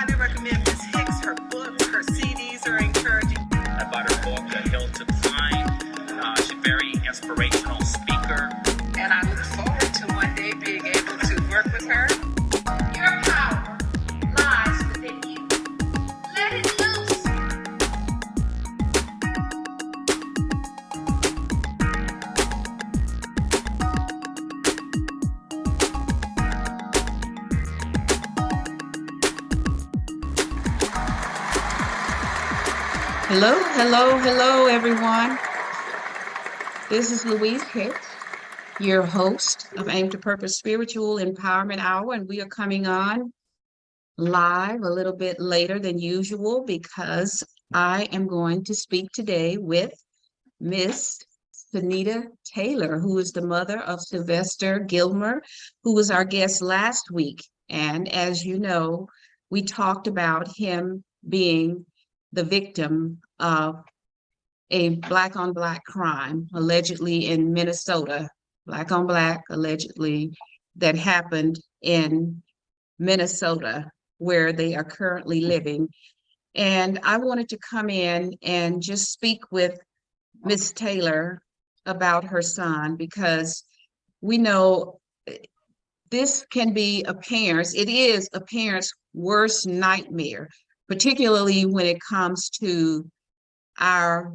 highly recommend Ms. Hicks. Her books, her CDs are encouraging. I bought her book, A Hill to Climb. She's a very inspirational speaker. And I look forward to one day being able to work with her. Your power lies within you. Let it loose. Hello, everyone. This is Louise Hicks, your host of Aim to Purpose Spiritual Empowerment Hour, and we are coming on live a little bit later than usual because I am going to speak today with Miss Cinita Taylor, who is the mother of Sylvester Gilmer, who was our guest last week. And as you know, we talked about him being the victim of a Black on Black crime, allegedly in Minnesota, Black on Black, allegedly, that happened in Minnesota, where they are currently living. And I wanted to come in and just speak with Miss Taylor about her son, because we know this can be a parent's, it is a parent's worst nightmare, particularly when it comes to our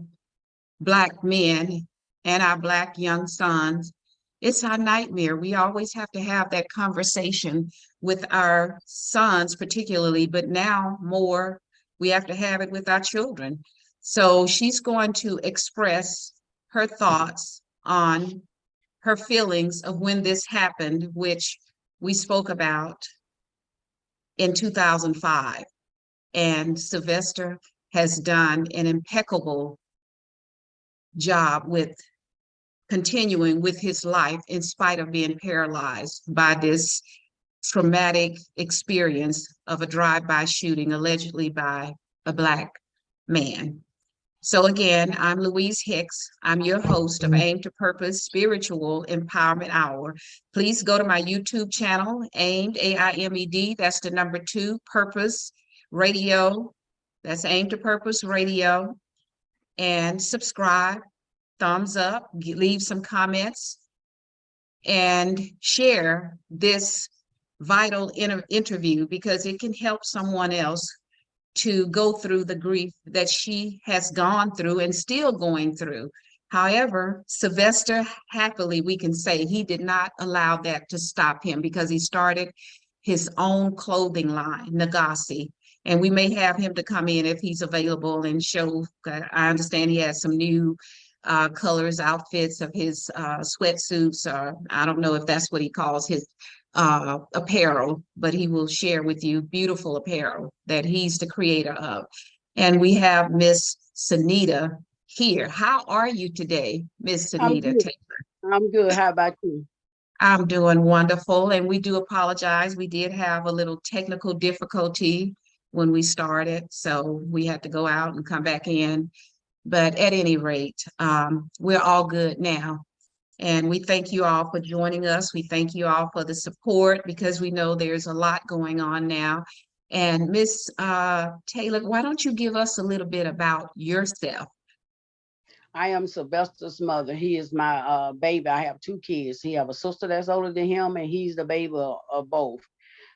Black men and our Black young sons. It's our nightmare. We always have to have that conversation with our sons, particularly, but now more, we have to have it with our children. So she's going to express her thoughts on her feelings of when this happened, which we spoke about in 2005. And Sylvester has done an impeccable job with continuing with his life in spite of being paralyzed by this traumatic experience of a drive-by shooting allegedly by a Black man. So again, I'm Louise Hicks. I'm your host of Aim to Purpose Spiritual Empowerment Hour. Please go to my YouTube channel, AIMED, AIMED, that's the number 2, Purpose Radio. That's Aim to Purpose Radio. And subscribe, thumbs up, leave some comments, and share this vital interview because it can help someone else to go through the grief that she has gone through and still going through. However, Sylvester, happily, we can say he did not allow that to stop him because he started his own clothing line, Nagasi. And we may have him to come in if he's available and show. I understand he has some new colors, outfits of his sweatsuits. I don't know if that's what he calls his apparel, but he will share with you beautiful apparel that he's the creator of. And we have Miss Cinita here. How are you today, Miss Cinita Taylor? I'm good. How about you? I'm doing wonderful. And we do apologize. We did have a little technical difficulty when we started, so we had to go out and come back in. But at any rate, we're all good now. And we thank you all for joining us. We thank you all for the support because we know there's a lot going on now. And Miss Taylor, why don't you give us a little bit about yourself? I am Sylvester's mother. He is my baby. I have 2 kids. He have a sister that's older than him, and he's the baby of both.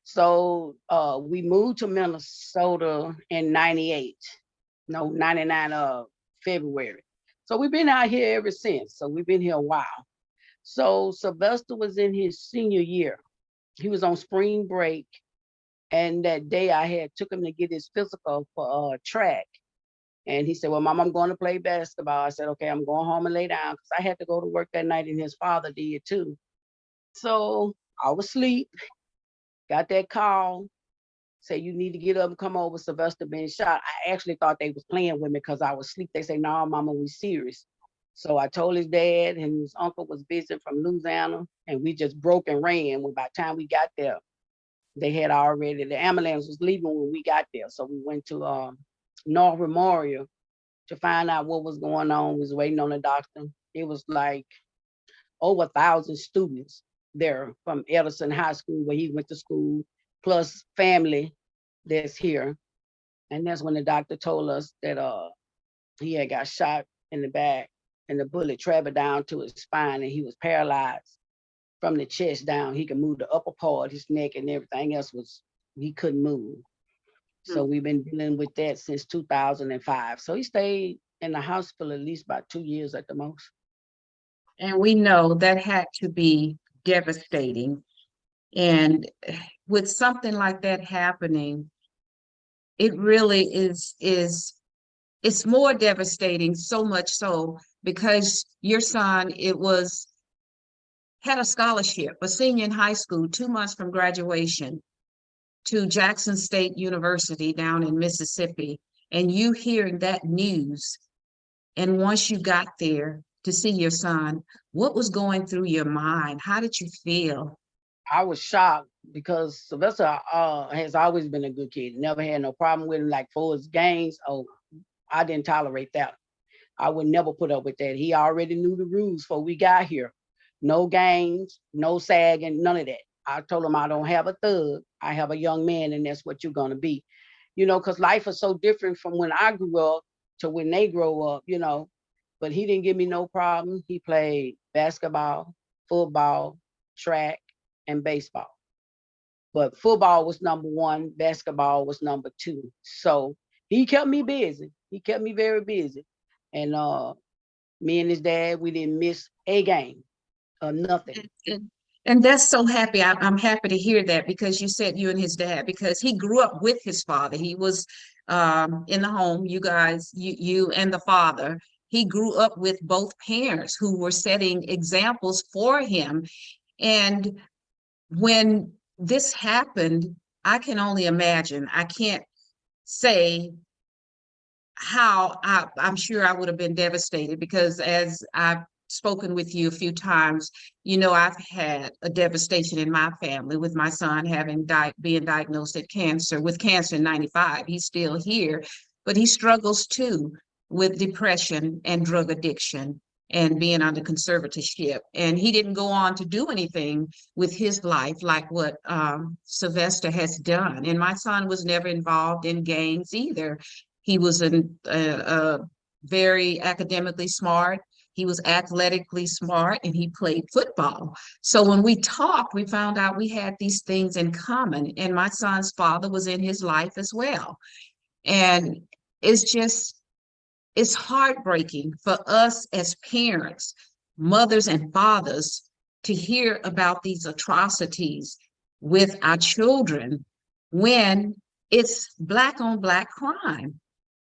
So we moved to Minnesota in 99 February. So we've been out here ever since. So we've been here a while. So Sylvester was in his senior year. He was on spring break. And that day I took him to get his physical for track. And he said, well, Mom, I'm going to play basketball. I said, okay, I'm going home and lay down because I had to go to work that night and his father did too. So I was asleep, got that call, say you need to get up and come over, Sylvester been shot. I actually thought they was playing with me because I was asleep. They say, no, Mama, we serious. So I told his dad, and his uncle was visiting from Louisiana, and we just broke and ran. By the time we got there, they had already, the ambulance was leaving when we got there. So we went to North Memorial to find out what was going on. We was waiting on the doctor. It was like over 1,000 students there from Edison High School, where he went to school, plus family that's here. And that's when the doctor told us that he had got shot in the back and the bullet traveled down to his spine and he was paralyzed from the chest down. He could move the upper part, his neck and everything else he couldn't move. So we've been dealing with that since 2005. So he stayed in the hospital at least about 2 years at the most. And we know that had to be devastating. And with something like that happening, it really it's more devastating, so much so because your son, had a scholarship, a senior in high school, 2 months from graduation to Jackson State University down in Mississippi, and you hearing that news. And once you got there to see your son, what was going through your mind? How did you feel? I was shocked because Sylvester has always been a good kid. Never had no problem with him. Like for his games, I didn't tolerate that. I would never put up with that. He already knew the rules before we got here. No games, no sagging, none of that. I told him I don't have a thug. I have a young man, and that's what you're gonna be. You know, because life is so different from when I grew up to when they grow up, you know. But he didn't give me no problem. He played basketball, football, track, and baseball. But football was number one, basketball was number two. So he kept me busy. He kept me very busy. And me and his dad, we didn't miss a game or nothing. And that's so happy. I'm happy to hear that because you said you and his dad, because he grew up with his father. He was in the home, you guys, you and the father. He grew up with both parents who were setting examples for him. And when this happened, I can only imagine. I can't say how I'm sure I would have been devastated because as I've spoken with you a few times, you know, I've had a devastation in my family with my son having being diagnosed with cancer in 95. He's still here, but he struggles too with depression and drug addiction and being under conservatorship. And he didn't go on to do anything with his life like what Sylvester has done. And my son was never involved in gangs either. He was very academically smart. He was athletically smart and he played football. So when we talked, we found out we had these things in common. And my son's father was in his life as well. And it's heartbreaking for us as parents, mothers and fathers, to hear about these atrocities with our children when it's Black on Black crime.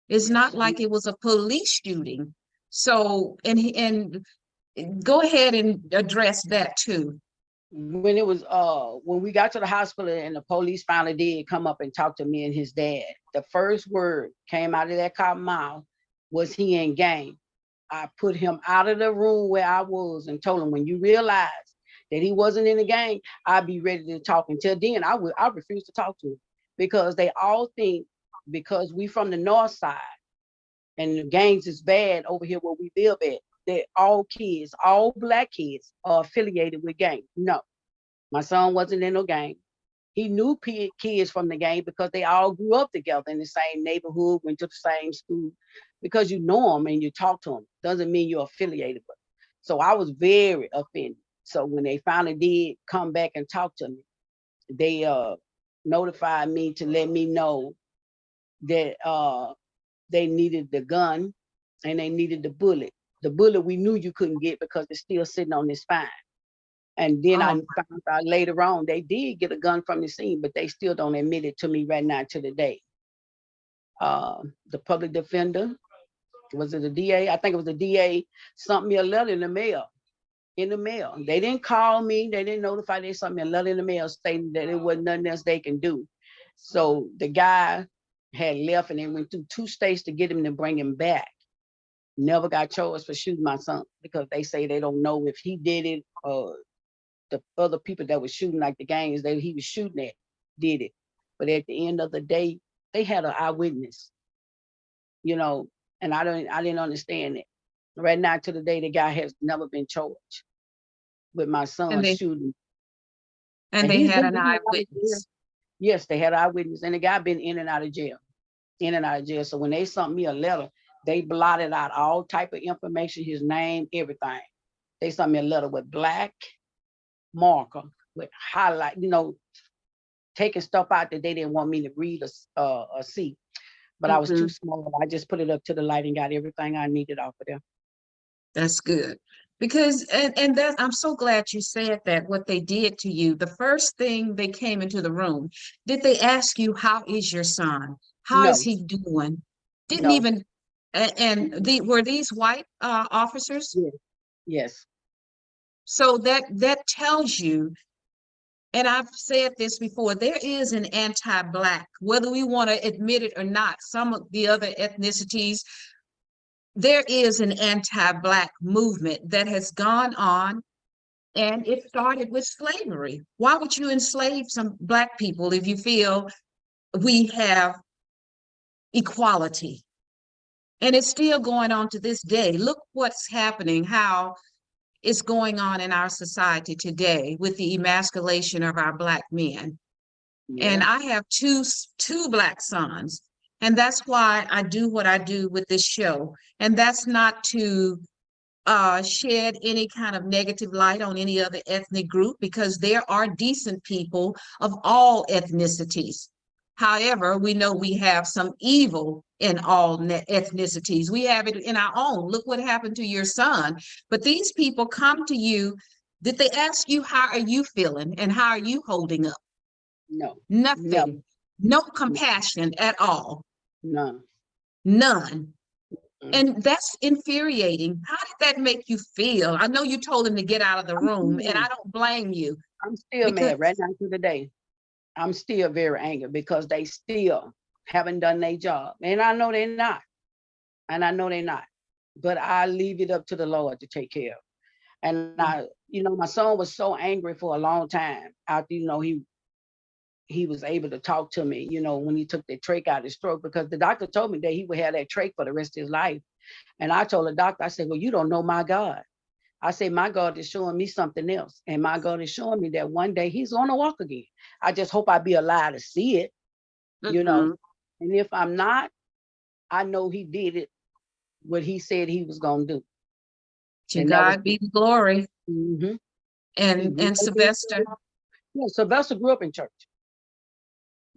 It's not like it was a police shooting. So, and go ahead and address that too. When it was when we got to the hospital and the police finally did come up and talk to me and his dad, the first word came out of that cop mouth was he in gang. I put him out of the room where I was and told him, when you realize that he wasn't in the gang, I'd be ready to talk. Until then, I refuse to talk to him because they all think because we from the north side and the gangs is bad over here where we live at, that all kids, all Black kids are affiliated with gangs. No, my son wasn't in no gang. He knew kids from the gang because they all grew up together in the same neighborhood, went to the same school. Because you know them and you talk to them doesn't mean you're affiliated with them. So I was very offended. So when they finally did come back and talk to me, they notified me to let me know that they needed the gun and they needed the bullet. The bullet we knew you couldn't get because it's still sitting on his spine. And then I found out later on they did get a gun from the scene, but they still don't admit it to me right now to the day. The public defender, was it the DA? I think it was the DA, sent me a letter in the mail. They didn't call me. They didn't notify. They sent me a letter in the mail stating that it wasn't nothing else they can do. So the guy had left and they went through 2 states to get him to bring him back. Never got charged for shooting my son because they say they don't know if he did it or the other people that was shooting, like the gangs that he was shooting at, did it. But at the end of the day, they had an eyewitness, you know, and I didn't understand it. Right now to the day, the guy has never been charged with my son shooting. And they had an eyewitness. Yes, they had eyewitness, and the guy been in and out of jail, in and out of jail. So when they sent me a letter, they blotted out all type of information, his name, everything. They sent me a letter with black marker with highlight, taking stuff out that they didn't want me to read or see. But I was too small. I just put it up to the light and got everything I needed off of there. That's good. Because and that I'm so glad you said that, what they did to you. The first thing they came into the room, did they ask you, how is your son? How is No, he doing? Didn't no. even and were these white officers? Yes, yes, So that tells you, and I've said this before, there is an anti-Black, whether we want to admit it or not. Some of the other ethnicities, there is an anti-Black movement that has gone on, and it started with slavery. Why would you enslave some Black people if you feel we have equality? And it's still going on to this day. Look what's happening, how it's going on in our society today with the emasculation of our Black men. And yeah, I have two Black sons, and that's why I do what I do with this show. And that's not to shed any kind of negative light on any other ethnic group, because there are decent people of all ethnicities. However, we know we have some evil in all ethnicities. We have it in our own. Look what happened to your son. But these people come to you. Did they ask you, how are you feeling and how are you holding up? no, never, Nothing. No compassion at all. none. None. And that's infuriating. How did that make you feel? I know you told him to get out of the room, and I don't blame you, I'm still because mad right now to the day. I'm still very angry because they still haven't done their job. And I know they're not. And I know they're not. But I leave it up to the Lord to take care of. And my son was so angry for a long time after, he was able to talk to me, when he took the trach out of his throat, because the doctor told me that he would have that trach for the rest of his life. And I told the doctor, I said, well, you don't know my God. I say, my God is showing me something else. And my God is showing me that one day he's going to walk again. I just hope I be alive to see it, mhm. And if I'm not, I know he did it, what he said he was going to do. To And that was, God be the glory. he And grew up in Sylvester, church. Yeah, Sylvester grew up in church.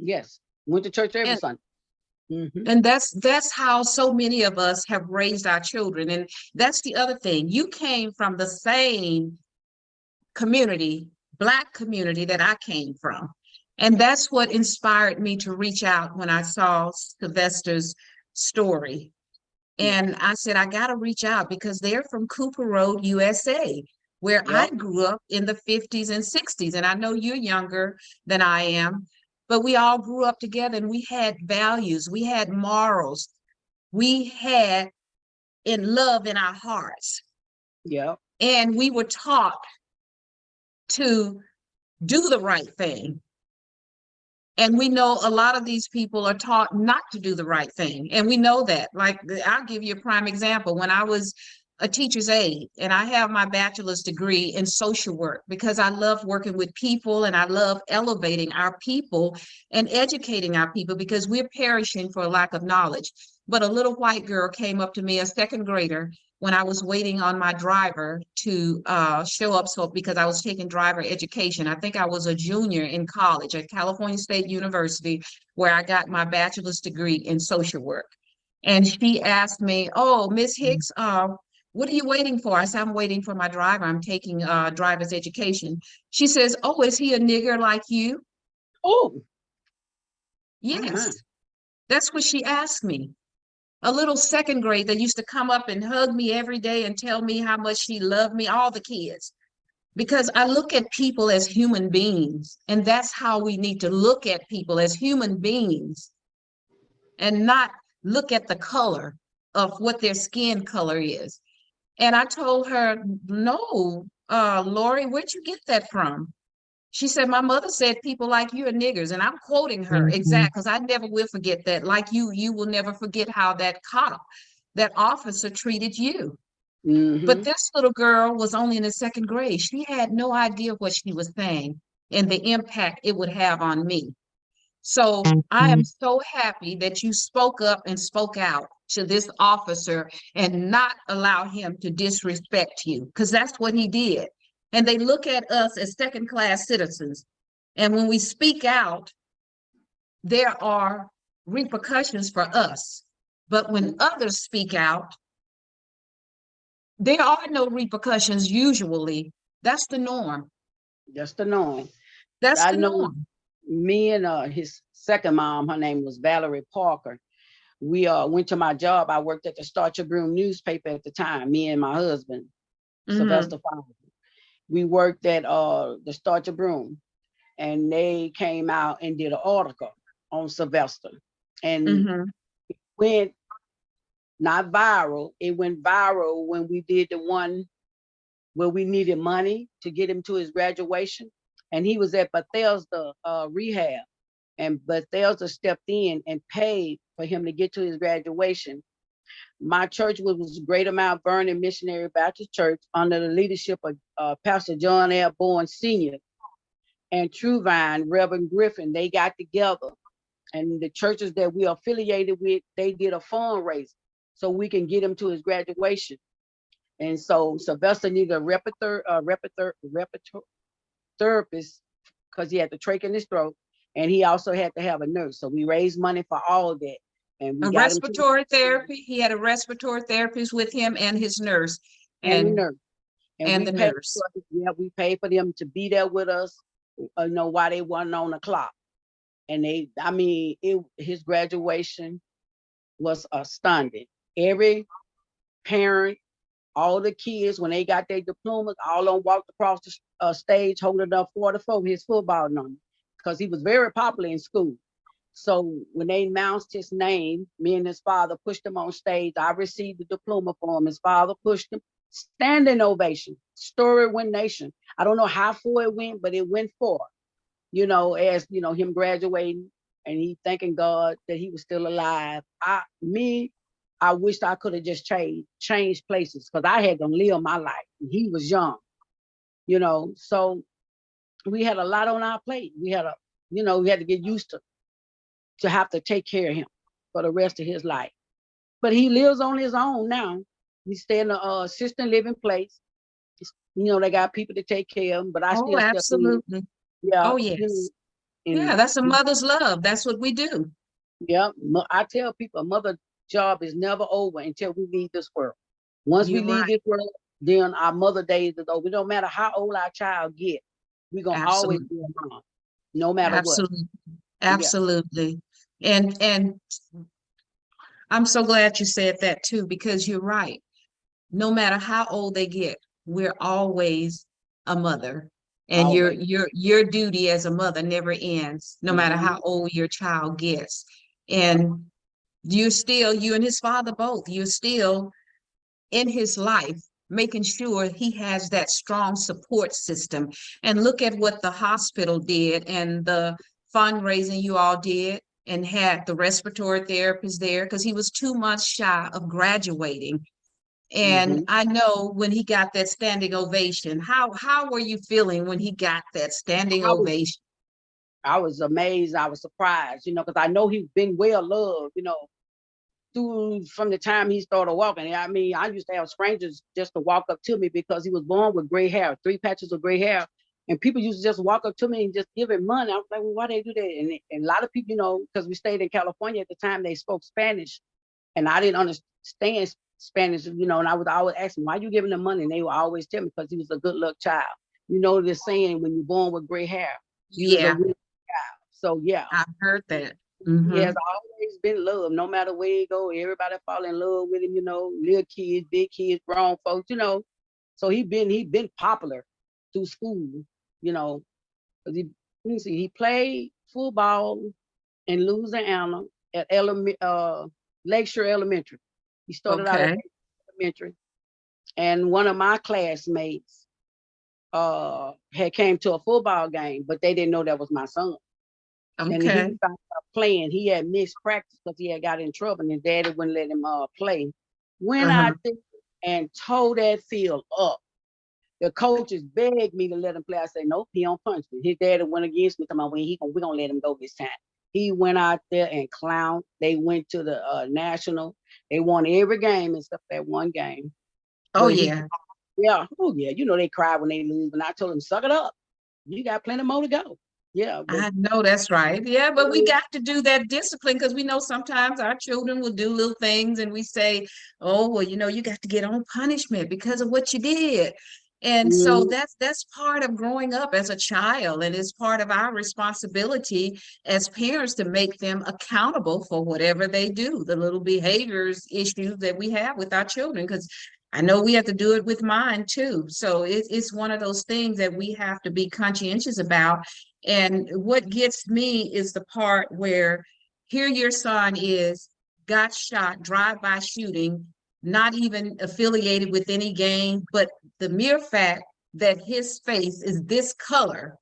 Yes. Went to church every and Sunday. and that's how so many of us have raised our children. And that's the other thing. You came from the same community, Black community, that I came from. And that's what inspired me to reach out when I saw Sylvester's story. Yeah. And I said, I got to reach out, because they're from Cooper Road, USA, where I Yep. grew up in the 50s and 60s. And I know you're younger than I am, but we all grew up together, and we had values, we had morals, we had in love in our hearts. Yep. And we were taught to do the right thing. And we know a lot of these people are taught not to do the right thing. And we know that. Like, I'll give you a prime example. When I was a teacher's aide, and I have my bachelor's degree in social work, because I love working with people and I love elevating our people and educating our people, because we're perishing for a lack of knowledge. But a little white girl came up to me, a second grader, when I was waiting on my driver to show up. So, because I was taking driver education, I think I was a junior in college at California State University, where I got my bachelor's degree in social work. And she asked me, oh, Miss Hicks, what are you waiting for? I said, I'm waiting for my driver. I'm taking driver's education. She says, oh, is he a nigger like you? Oh, my. Yes, that's what she asked me. A little second grade that used to come up and hug me every day and tell me how much she loved me, all the kids. Because I look at people as human beings, and that's how we need to look at people, as human beings, and not look at the color of what their skin color is. And I told her, no, Lori, where'd you get that from? She said, my mother said people like you are niggers. And I'm quoting her exact, because I never will forget that. Like you will never forget how that cop, that officer treated you. But this little girl was only in the second grade. She had no idea what she was saying and the impact it would have on me. So I am so happy that you spoke up and spoke out to this officer and not allow him to disrespect you, because that's what he did. And they look at us as second-class citizens. And when we speak out, there are repercussions for us. But when others speak out, there are no repercussions usually. That's the norm. Just to know. That's I the know norm. me and his second mom, her name was Valerie Parker. We went to my job. I worked at the Star Tribune newspaper at the time, me and my husband, Sylvester. We worked at the Star Tribune, and they came out and did an article on Sylvester. And went not viral. It went viral when we did the one where we needed money to get him to his graduation. And he was at Bethesda rehab. And Bethesda stepped in and paid for him to get to his graduation. My church was Greater Mount Vernon Missionary Baptist Church under the leadership of Pastor John L. Bourne Sr. and Truvine, Reverend Griffin. They got together, and the churches that we are affiliated with, they did a fundraiser so we can get him to his graduation. And so Sylvester needed a therapist because he had the trach in his throat, and he also had to have a nurse. So we raised money for all that, and we A got respiratory therapy. He had a respiratory therapist with him and his nurse and the nurse. and the nurse. We paid for them to be there with us, while they wasn't on the clock. And his graduation was astounding. Every parent, all the kids, when they got their diplomas, all of them walked across the stage holding up 44, his football number, because he was very popular in school. So when they announced his name, me and his father pushed him on stage. I received the diploma for him. His father pushed him. Standing ovation. Story went nation. I don't know how far it went, but it went far. As him graduating, and he thanking God that he was still alive. I wished I could have just changed places, because I had to live my life. He was young, so we had a lot on our plate. We had to get used to have to take care of him for the rest of his life. But he lives on his own now. He stay in a assisted living place. They got people to take care of him, but I Oh, still step in. absolutely. Yeah. Oh, yes. Yeah, And that's a mother's love. That's what we do. yeah, I tell people a mother job is never over until we leave this world. Once we You're leave right. this world, then our mother days is over. It don't matter how old our child get, we're gonna always Absolutely. be a mom, no matter what. Absolutely. Yeah. Absolutely. And I'm so glad you said that too, because you're right. No matter how old they get, we're always a mother. And your Always. your duty as a mother never ends, no matter how old your child gets. And you and his father both, you're still in his life, making sure he has that strong support system. And look at what the hospital did and the fundraising you all did, and had the respiratory therapist there, because he was 2 months shy of graduating. And I know when he got that standing ovation, how were you feeling when he got that standing ovation? I was amazed. I was surprised, because I know he's been well loved, from the time he started walking. I used to have strangers just to walk up to me because he was born with gray hair, 3 patches of gray hair. And people used to just walk up to me and just give him money. I was like, well, why they do that? And a lot of people, because we stayed in California at the time, they spoke Spanish. And I didn't understand Spanish, and I would always ask them, why you giving them money? And they would always tell me, because he was a good luck child. This saying, when you're born with gray hair, he was a good child. So yeah. I've heard that. He has always been loved, no matter where he go. Everybody fall in love with him, little kids, big kids, grown folks, So he been popular through school, because he played football in Louisiana at Lakeshore Elementary. He started out at Elementary, and one of my classmates had came to a football game, but they didn't know that was my son. And he started playing. He had missed practice because he had got in trouble, and his daddy wouldn't let him play. Went out there and tore that field up. The coaches begged me to let him play. I said, nope, he don't punch me. His daddy went against me. Come on, we're gonna let him go this time. He went out there and clowned. They went to the national. They won every game except that one game. Oh, But yeah. yeah, oh yeah. You know they cry when they lose, and I told him, suck it up. You got plenty more to go. Yeah, but I know that's right. Yeah, but we got to do that discipline because we know sometimes our children will do little things and we say, oh, well, you got to get on punishment because of what you did. And so mm, that's part of growing up as a child, and it's part of our responsibility as parents to make them accountable for whatever they do, the little behaviors issues that we have with our children, because I know we have to do it with mine too. So it's one of those things that we have to be conscientious about. And what gets me is the part where here your son is, got shot, drive-by shooting, not even affiliated with any gang, but the mere fact that his face is this color,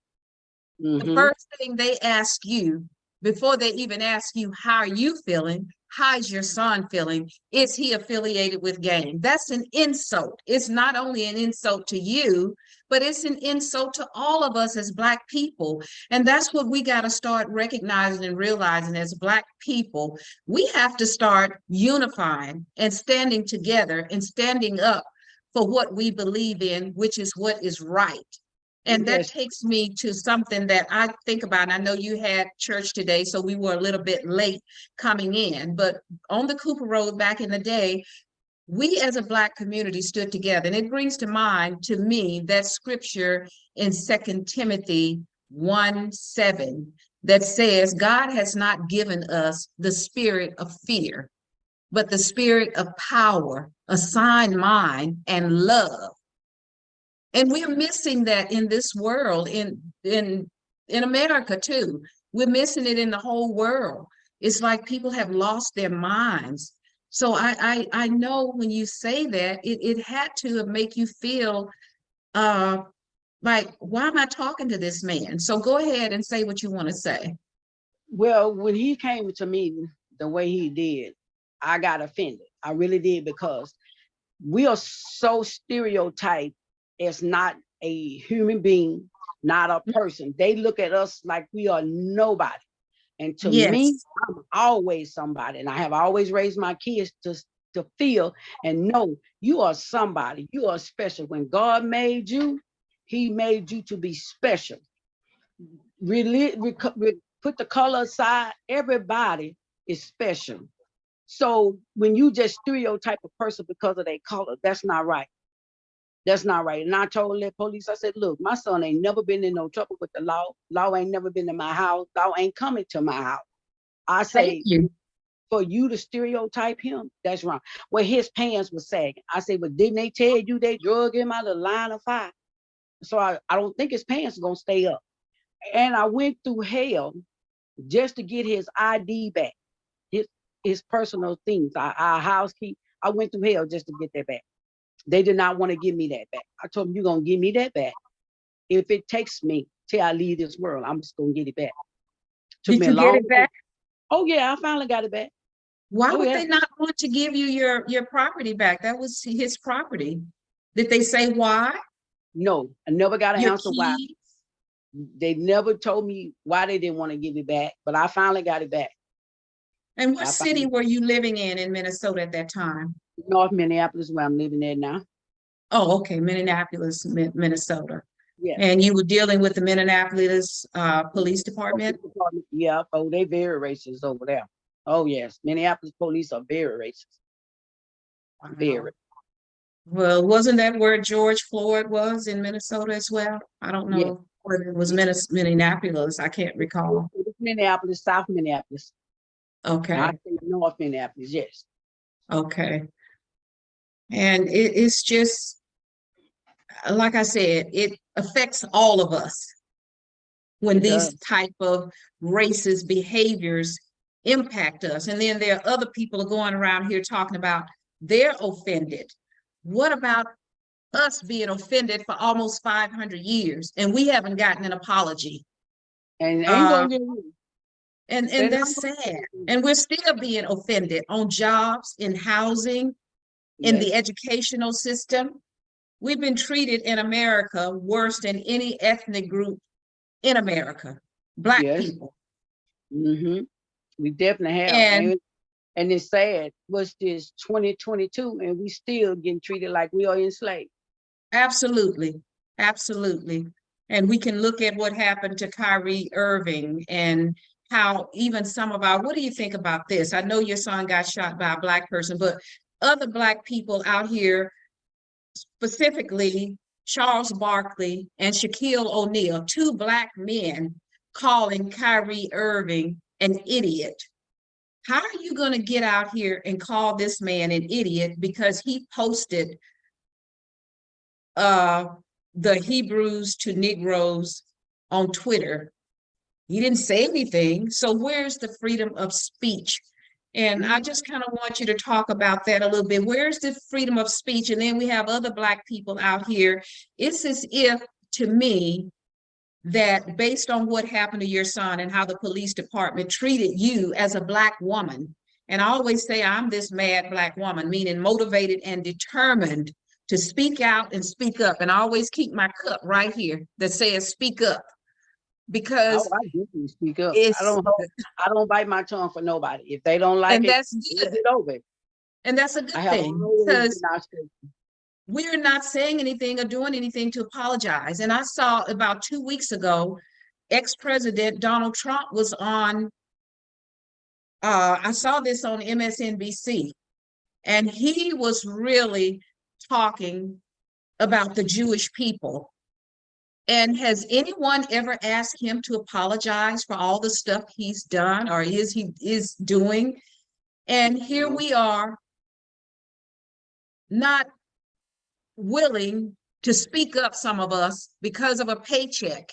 the mm-hmm. first thing they ask you before they even ask you, how are you feeling? How's your son feeling? Is he affiliated with gang? That's an insult. It's not only an insult to you, but it's an insult to all of us as Black people. And that's what we got to start recognizing and realizing as Black people. We have to start unifying and standing together and standing up for what we believe in, which is what is right. And that Yes. takes me to something that I think about. And I know you had church today, so we were a little bit late coming in. But on the Cooper Road back in the day, we as a Black community stood together. And it brings to mind, to me, that scripture in 2 Timothy 1:7 that says, God has not given us the spirit of fear, but the spirit of power, a sound mind, and love. And we're missing that in this world, in America too. We're missing it in the whole world. It's like people have lost their minds. So I know when you say that, it had to make you feel like, why am I talking to this man? So go ahead and say what you want to say. Well, when he came to me the way he did, I got offended. I really did, because we are so stereotyped as not a human being, not a person. They look at us like we are nobody. And to me, Yes. I'm always somebody. And I have always raised my kids to feel and know you are somebody. You are special. When God made you, he made you to be special. Really, put the color aside, everybody is special. So when you just stereotype a person because of their color, that's not right. That's not right. And I told that police, I said, look, my son ain't never been in no trouble with the law. Law ain't never been in my house. Law ain't coming to my house. I Thank say, you. for you to stereotype him, that's wrong. Well, his pants were sagging. I say, but didn't they tell you they drug him out of the line of fire? So I don't think his pants are going to stay up. And I went through hell just to get his ID back, his personal things, our house key. I went through hell just to get that back. They did not want to give me that back. I told them, you're going to give me that back. If it takes me till I leave this world, I'm just going to get it back. Took Did me a you get long it back? Oh, yeah, I finally got it back. Why Oh, would yeah. they not want to give you your property back? That was his property. Did they say why? No, I never got an Your answer why. keys? They never told me why they didn't want to give it back, but I finally got it back. And what I city finally, were you living in Minnesota at that time? North Minneapolis, where I'm living there now. Oh, okay, Minneapolis, Minnesota. Yeah. And you were dealing with the Minneapolis Police Department? Yeah. Oh, they very racist over there. Oh, yes. Minneapolis police are very racist. Wow. Very. Well, wasn't that where George Floyd was in Minnesota as well? I don't Yeah. know whether it was Yeah. Minneapolis. I can't recall. It's Minneapolis, South Minneapolis. I Okay, think North Minneapolis, yes. okay. And it's just, like I said, it affects all of us when It these does. type of racist behaviors impact us. And then there are other people are going around here talking about they're offended. What about us being offended for almost 500 years and we haven't gotten an apology? And ain't Uh, gonna get and they're not that's sad. gonna- And we're still being offended on jobs, in housing, in the Yes, educational system. We've been treated in America worse than any ethnic group in America, Black yes. people. Hmm. We definitely have. And And it's sad. What's this, 2022, and we still getting treated like we are enslaved. absolutely, absolutely. And we can look at what happened to Kyrie Irving and how even some of our, what do you think about this? I know your son got shot by a Black person, but other Black people out here, specifically Charles Barkley and Shaquille O'Neal, two Black men calling Kyrie Irving an idiot. How are you going to get out here and call this man an idiot because he posted uh, the Hebrews to Negroes on Twitter? He didn't say anything. So where's the freedom of speech? And I just kind of want you to talk about that a little bit. Where's the freedom of speech? And then we have other Black people out here. It's as if, to me, that based on what happened to your son and how the police department treated you as a Black woman, and I always say I'm this mad Black woman, meaning motivated and determined to speak out and speak up. And I always keep my cup right here that says speak up, Oh, because I definitely speak up. it's, I don't bite my tongue for nobody. If they don't like and it, that's we'll good. get over it. And that's a I good have thing always because been outspoken. we're not saying anything or doing anything to apologize. And I saw about 2 weeks ago, ex-president Donald Trump was on, I saw this on MSNBC, and he was really talking about the Jewish people. And has anyone ever asked him to apologize for all the stuff he's done or is doing? And here No. we are, not willing to speak up, some of us, because of a paycheck,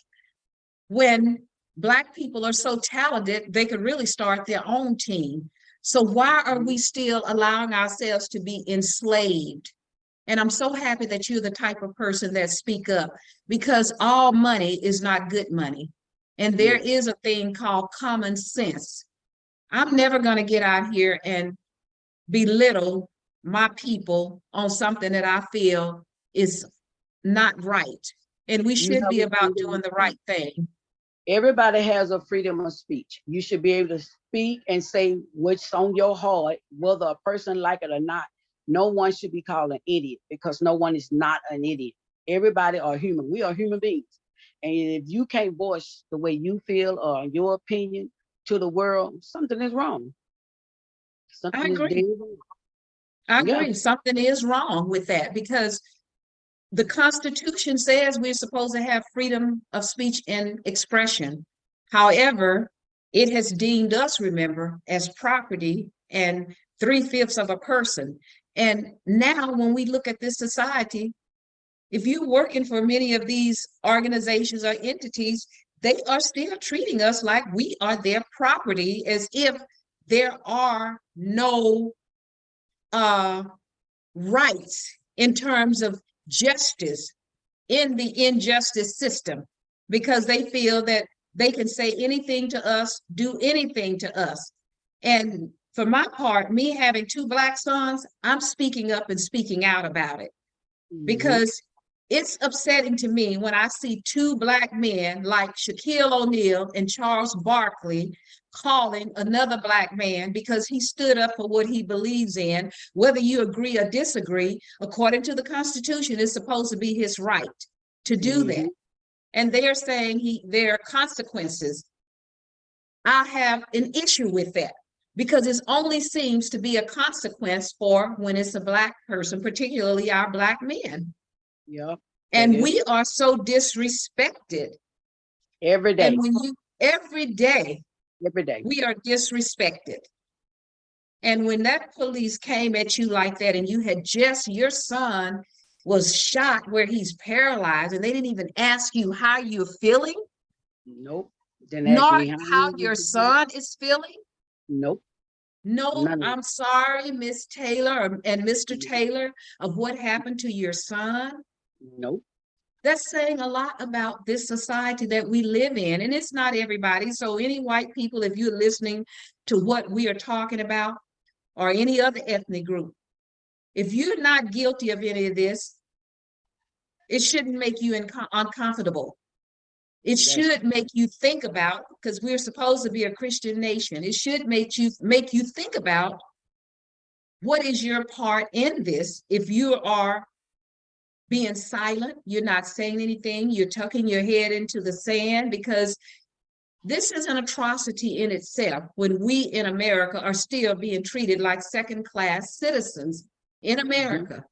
when Black people are so talented, they could really start their own team. So why are we still allowing ourselves to be enslaved? And I'm so happy that you're the type of person that speak up, because all money is not good money. And there Yes. is a thing called common sense. I'm never going to get out here and belittle my people on something that I feel is not right. And we You should have be a about freedom doing of the speech. right thing. Everybody has a freedom of speech. You should be able to speak and say what's on your heart, whether a person like it or not. No one should be called an idiot, because no one is not an idiot. Everybody are human. We are human beings. And if you can't voice the way you feel or your opinion to the world, something is wrong. I Something is dead agree. wrong. I Yeah. agree. Something is wrong with that, because the Constitution says we're supposed to have freedom of speech and expression. However, it has deemed us, remember, as property and three-fifths of a person. And now when we look at this society, if you're working for many of these organizations or entities, they are still treating us like we are their property, as if there are no uh, rights in terms of justice in the injustice system, because they feel that they can say anything to us, do anything to us. And for my part, me having two Black sons, I'm speaking up and speaking out about it, Hmm. because it's upsetting to me when I see two Black men like Shaquille O'Neal and Charles Barkley calling another Black man because he stood up for what he believes in, whether you agree or disagree. According to the Constitution, it's supposed to be his right to do that. Hmm. And they're saying there are consequences. I have an issue with that, because it only seems to be a consequence for when it's a Black person, particularly our Black men. Yeah. That And is we are so disrespected. every And day. when you, every day, Every day. we are disrespected. And when that police came at you like that, and you had just, your son was shot where he's paralyzed, and they didn't even ask you how you're feeling, Nope. Didn't ask nor me how how you your doing. son is feeling. Nope. No, None of it. I'm sorry, Miss Taylor and Mr. Taylor, of what happened to your son. Nope. That's saying a lot about this society that we live in. And it's not everybody. So any white people, if you're listening to what we are talking about, or any other ethnic group, if you're not guilty of any of this, it shouldn't make you uncomfortable. It That's should make you think about, because we're supposed to be a Christian nation. It should make you think about what is your part in this. If you are being silent, you're not saying anything, you're tucking your head into the sand, because this is an atrocity in itself when we in America are still being treated like second-class citizens in America.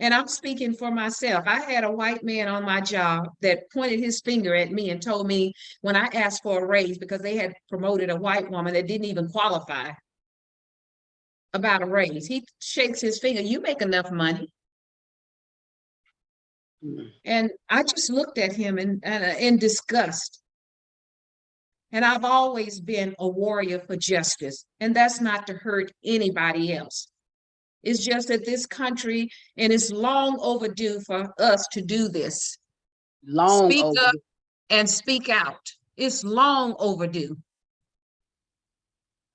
And I'm speaking for myself. I had a white man on my job that pointed his finger at me and told me when I asked for a raise because they had promoted a white woman that didn't even qualify about a raise. He shakes his finger, you make enough money. And I just looked at him in disgust. And I've always been a warrior for justice, and that's not to hurt anybody else. It's just that this country, and it's long overdue for us to do this. long Speak up overdue. and speak out. It's long overdue.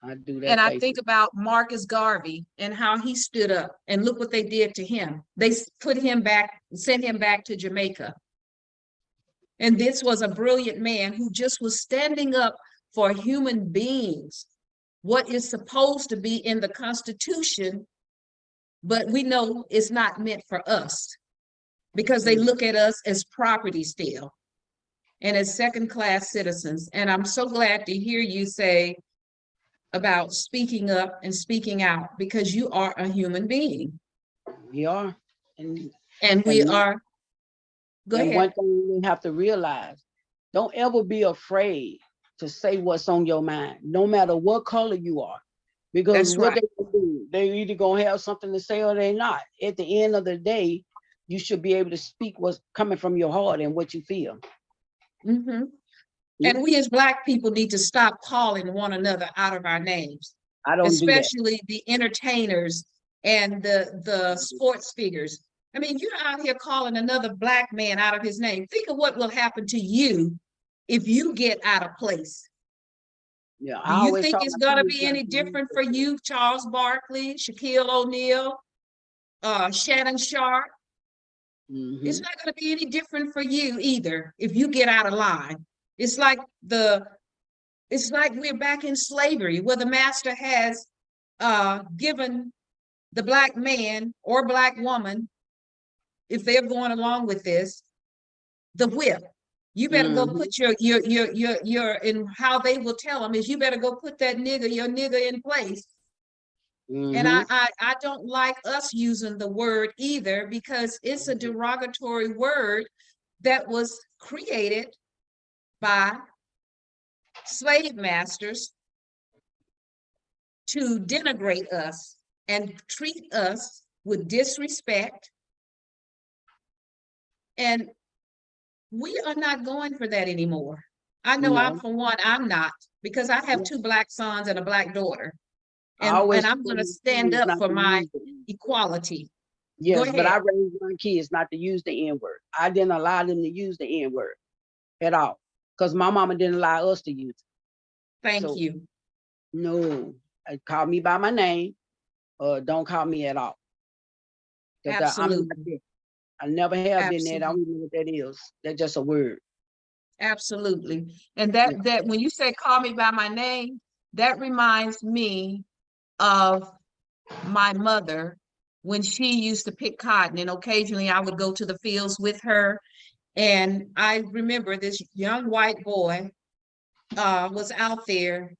I do And that I faithfully. think about Marcus Garvey and how he stood up, and look what they did to him. They put him back, sent him back to Jamaica. And this was a brilliant man who just was standing up for human beings, what is supposed to be in the Constitution, but we know it's not meant for us because they look at us as property still and as second-class citizens. And I'm so glad to hear you say about speaking up and speaking out, because you are a human being. We are. And And we and are, go and ahead. one thing you have to realize, don't ever be afraid to say what's on your mind, no matter what color you are. Because That's what right. they gonna do, they either gonna have something to say or they not. At the end of the day, you should be able to speak what's coming from your heart and what you feel. Mm-hmm. Yeah, And we as Black people need to stop calling one another out of our names, I don't do that. especially the entertainers and the sports figures. I mean, you're out here calling another Black man out of his name. Think of what will happen to you if you get out of place. Yeah, Do I you always think talk it's my going to kids be like any different for you, Charles Barkley, Shaquille O'Neal, Shannon Sharp? It's not going to be any different for you either if you get out of line. It's like we're back in slavery where the master has given the Black man or Black woman, if they're going along with this, the whip. You better go put your and how they will tell them is you better go put that nigger, your nigger in place. And I don't like us using the word either, because it's a derogatory word that was created by slave masters to denigrate us and treat us with disrespect. And we are not going for that anymore. I know No, for one, I'm not, because I have yeah. two Black sons and a Black daughter. I And always I'm tell going to my stand kids up not for to my use it. equality. Go Yes, but ahead. I raised my kids not to use the N word. I didn't allow them to use the N word at all, because my mama didn't allow us to use it. Thank So you. no, call me by my name, or don't call me at all. Because I'm not Absolutely. there. I never have been there. I don't Absolutely. even know what that is. That's just a word. Absolutely. And Yeah. that when you say call me by my name, that reminds me of my mother when she used to pick cotton, and occasionally I would go to the fields with her. And I remember this young white boy was out there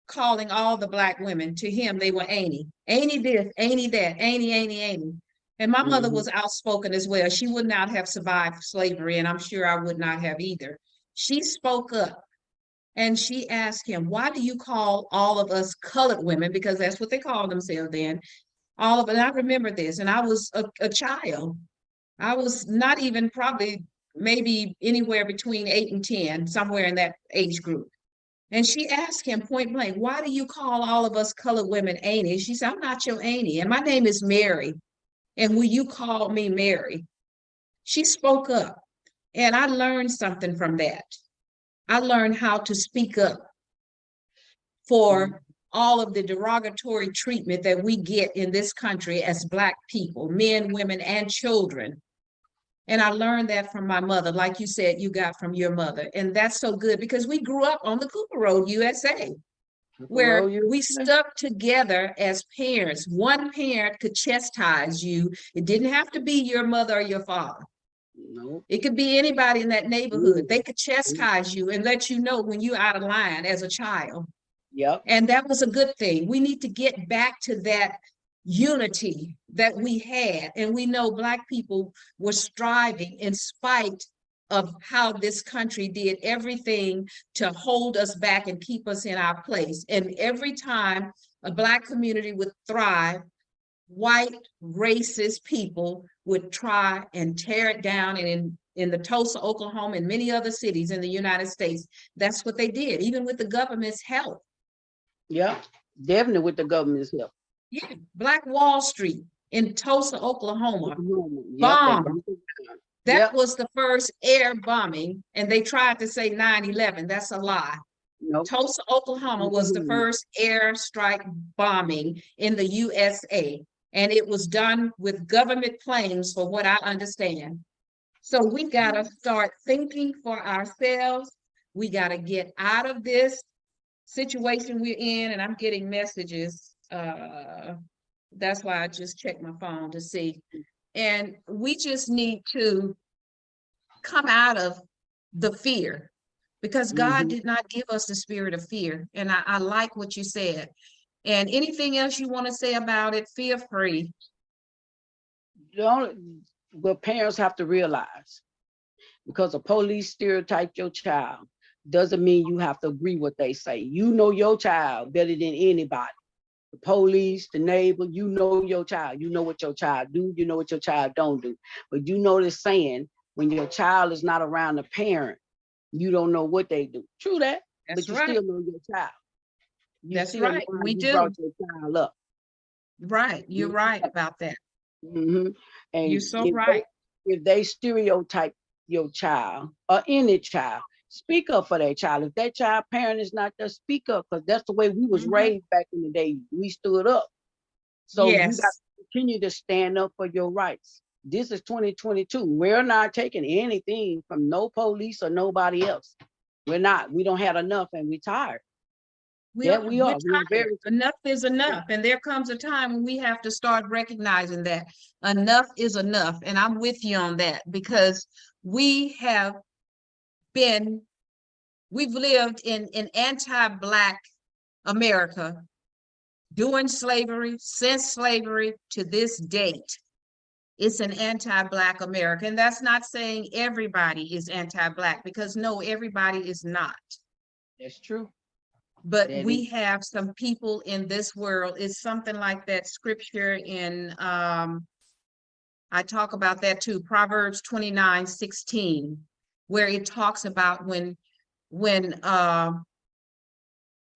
calling all the Black women. To him, they were Annie. Annie this, Annie that, Annie, Annie, Annie. And my mother was outspoken as well. She would not have survived slavery, and I'm sure I would not have either. She spoke up and she asked him, why do you call all of us colored women? Because that's what they called themselves then. All of it. And I remember this, and I was a child. I was not even probably maybe anywhere between 8 and 10, somewhere in that age group. And she asked him point blank, why do you call all of us colored women Annie? She said, I'm not your Annie, and my name is Mary. And will you call me Mary? She spoke up, and I learned something from that. I learned how to speak up for all of the derogatory treatment that we get in this country as Black people, men, women, and children. And I learned that from my mother, like you said, you got from your mother. And that's so good because we grew up on the Cooper Road, USA, Roll where you. we stuck together as parents. One parent could chastise you. It didn't have to be your mother or your father. No. It could be anybody in that neighborhood. Mm. They could chastise you and let you know when you're out of line as a child. Yep. And that was a good thing. We need to get back to that unity that we had. And we know Black people were striving in spite of how this country did everything to hold us back and keep us in our place. And every time a Black community would thrive, white racist people would try and tear it down. And in the Tulsa, Oklahoma, and many other cities in the United States, that's what they did, even with the government's help. Yep. Definitely with the government's help. Yeah, Black Wall Street in Tulsa, Oklahoma, Yep. They bombed. burnt it down. That Yep. was the first air bombing, and they tried to say 9/11. That's a lie. Nope. Tulsa, Oklahoma was the first airstrike bombing in the USA, and it was done with government planes, for what I understand. So we got to start thinking for ourselves. We got to get out of this situation we're in, and I'm getting messages. That's why I just checked my phone to see. And we just need to come out of the fear, because God did not give us the spirit of fear. And I like what you said. And anything else you want to say about it, feel free. What parents have to realize, because a police stereotype your child doesn't mean you have to agree what they say. You know your child better than anybody. The police, the neighbor, you know your child. You know what your child do. You know what your child don't do. But you know this saying, when your child is not around the parent, you don't know what they do. True that, That's but you right. still know your child. You That's still right. know how We you do. brought your child up. Right. You're right about that. And You're so right. if they stereotype your child or any child, speak up for that child. If that child parent is not there, speak up, because that's the way we was raised back in the day. We stood up. So you got Yes. to continue to stand up for your rights. This is 2022. We're not taking anything from no police or nobody else. We're not. We don't have enough, and we're tired. We Yeah, are. we We're are. We are tired. very Enough is enough. And there comes a time when we have to start recognizing that enough is enough. And I'm with you on that, because we've lived in anti-Black America during slavery, since slavery to this date. It's an anti-Black America. And that's not saying everybody is anti-Black, because no, everybody is not. That's true. But That we is. have some people in this world. It's something like that scripture in, I talk about that too, Proverbs 29:16, where it talks about when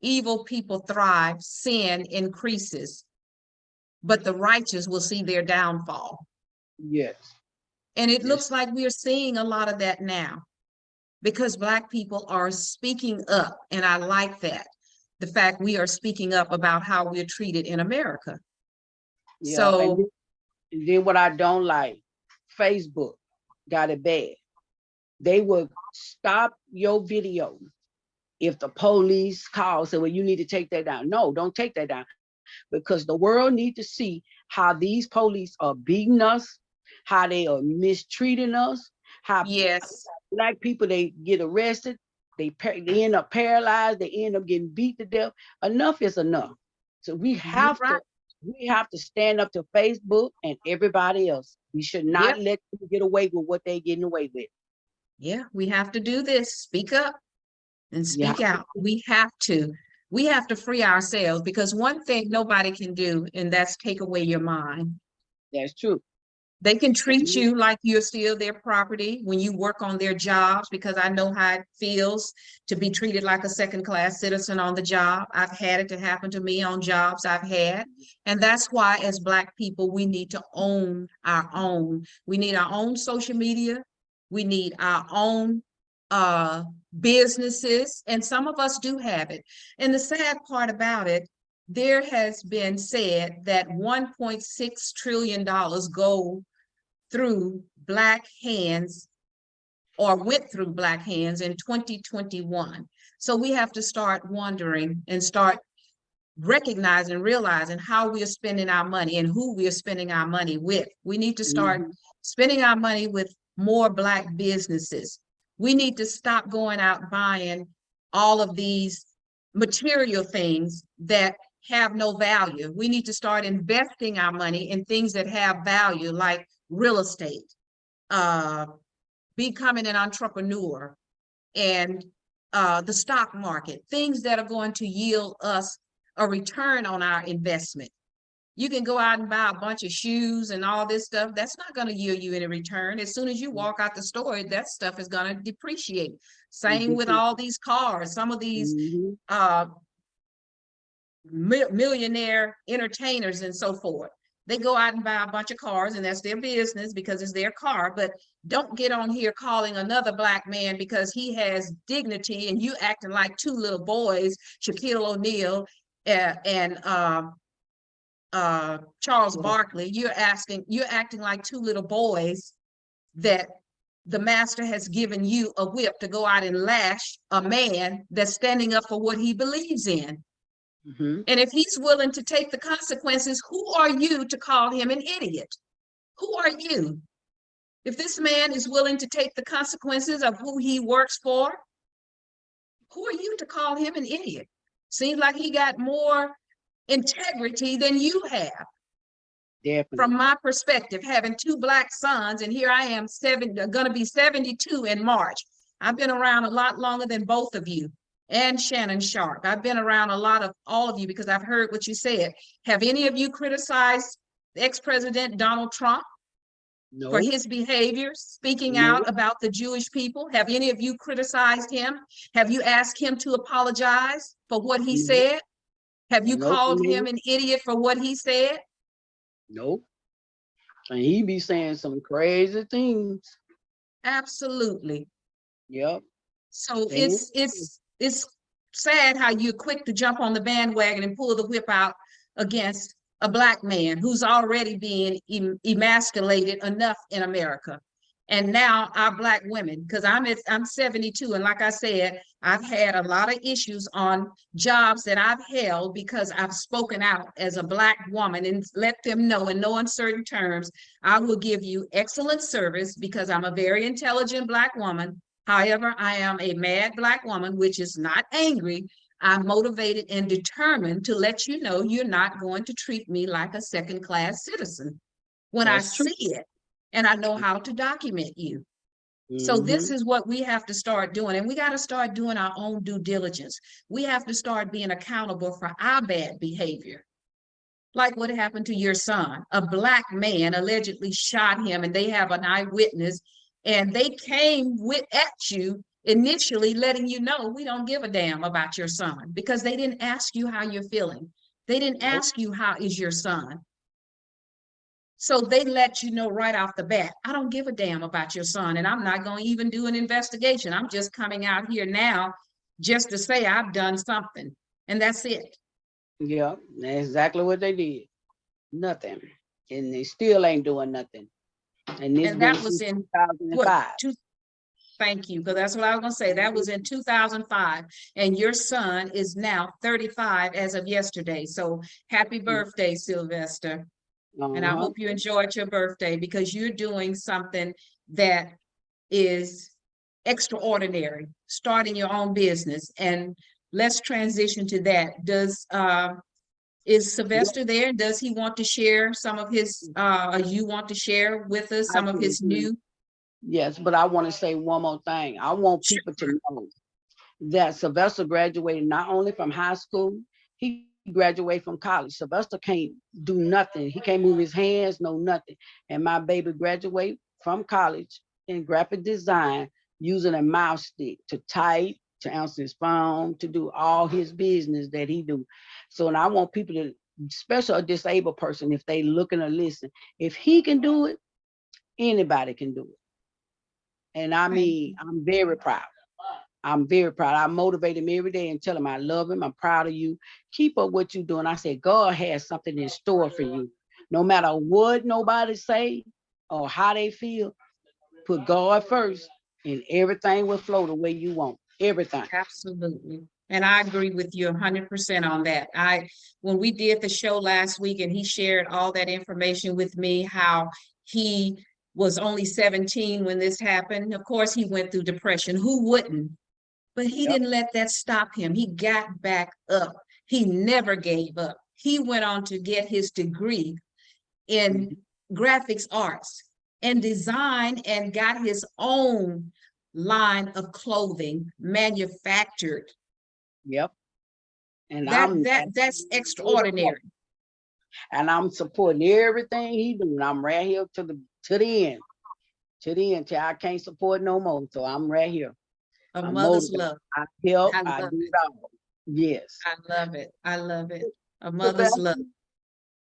evil people thrive, sin increases, but the righteous will see their downfall. Yes. And it Yes. looks like we are seeing a lot of that now, because Black people are speaking up. And I like that. The fact we are speaking up about how we're treated in America. Yeah. So And then what I don't like, Facebook got it bad. They will stop your video if the police call, say, well, you need to take that down. No, don't take that down, because the world need to see how these police are beating us, how they are mistreating us, how yes, Black people, they get arrested, they end up paralyzed, they end up getting beat to death. Enough is enough. So we you're have right. to stand up to Facebook and everybody else. We should not Yep. let them get away with what they're getting away with. Yeah, we have to do this. Speak up and Yeah. speak out. We have to free ourselves, because one thing nobody can do, and that's take away your mind. That's true. They can treat you like you're still their property when you work on their jobs, because I know how it feels to be treated like a second-class citizen on the job. I've had it to happen to me on jobs I've had. And that's why, as Black people, we need to own our own. We need our own social media. We need our own businesses. And some of us do have it. And the sad part about it, there has been said that $1.6 trillion go through Black hands or went through Black hands in 2021. So we have to start wondering and start recognizing, realizing how we are spending our money and who we are spending our money with. We need to start spending our money with more Black businesses. We need to stop going out buying all of these material things that have no value. We need to start investing our money in things that have value, like real estate, becoming an entrepreneur, and the stock market, things that are going to yield us a return on our investment. You can go out and buy a bunch of shoes and all this stuff. That's not going to yield you any return. As soon as you walk out the store, that stuff is going to depreciate. Same with all these cars. Some of these millionaire entertainers and so forth. They go out and buy a bunch of cars, and that's their business because it's their car. But don't get on here calling another Black man because he has dignity and you acting like two little boys, Shaquille O'Neal and Charles Barkley. You're acting like two little boys that the master has given you a whip to go out and lash a man that's standing up for what he believes in. And if he's willing to take the consequences, who are you to call him an idiot? Who are you? If this man is willing to take the consequences of who he works for, who are you to call him an idiot? Seems like he got more integrity than you have. Definitely. From my perspective, having two Black sons, and here I am, going to be 72 in March. I've been around a lot longer than both of you and Shannon Sharp. I've been around a lot of all of you because I've heard what you said. Have any of you criticized ex-President Donald Trump for his behavior, speaking out about the Jewish people? Have any of you criticized him? Have you asked him to apologize for what he said? Have you called him an idiot for what he said? Nope. And he be saying some crazy things. Absolutely. Yep. So it's sad how you're quick to jump on the bandwagon and pull the whip out against a Black man who's already being emasculated enough in America. And now our Black women, because I'm 72, and like I said, I've had a lot of issues on jobs that I've held because I've spoken out as a Black woman and let them know in no uncertain terms, I will give you excellent service because I'm a very intelligent Black woman. However, I am a mad Black woman, which is not angry. I'm motivated and determined to let you know you're not going to treat me like a second-class citizen when I see it, and I know how to document you. So this is what we have to start doing, and we got to start doing our own due diligence. We have to start being accountable for our bad behavior. Like what happened to your son. A Black man allegedly shot him, and they have an eyewitness, and they came at you initially letting you know we don't give a damn about your son because they didn't ask you how you're feeling. They didn't ask you how is your son. So they let you know right off the bat, I don't give a damn about your son, and I'm not going to even do an investigation. I'm just coming out here now just to say I've done something, and that's it. Yeah, that's exactly what they did. Nothing. And they still ain't doing nothing. And that was in 2005. Thank you, because that's what I was going to say. That was in 2005, and your son is now 35 as of yesterday. So happy birthday, Sylvester. And I hope you enjoyed your birthday because you're doing something that is extraordinary, starting your own business. And let's transition to that. Is Sylvester there? Does he want to share some of his, you want to share with us some of his new? Yes, but I want to say one more thing. I want people to know that Sylvester graduated not only from high school, he graduated from college. Sylvester can't do nothing. He can't move his hands, no nothing. And my baby graduated from college in graphic design using a mouse stick to type, to answer his phone, to do all his business that he do. So, and I want people to, especially a disabled person, if they looking or listen, if he can do it, anybody can do it. And I mean, I'm very proud. I'm very proud. I motivate him every day and tell him I love him. I'm proud of you. Keep up what you're doing. I said, God has something in store for you. No matter what nobody say, or how they feel, put God first, and everything will flow the way you want. Everything. Absolutely. And I agree with you 100% on that. When we did the show last week and he shared all that information with me, how he was only 17 when this happened. Of course, he went through depression. Who wouldn't? But he Yep. didn't let that stop him. He got back up. He never gave up. He went on to get his degree in graphics arts and design and got his own line of clothing manufactured. Yep. And That's extraordinary. And I'm supporting everything he doing. I'm right here to the end. To the end, till I can't support no more. So I'm right here. A I'm mother's motivated. love. I help. I I love do it. it all. Yes. I love it. I love it. A So mother's love.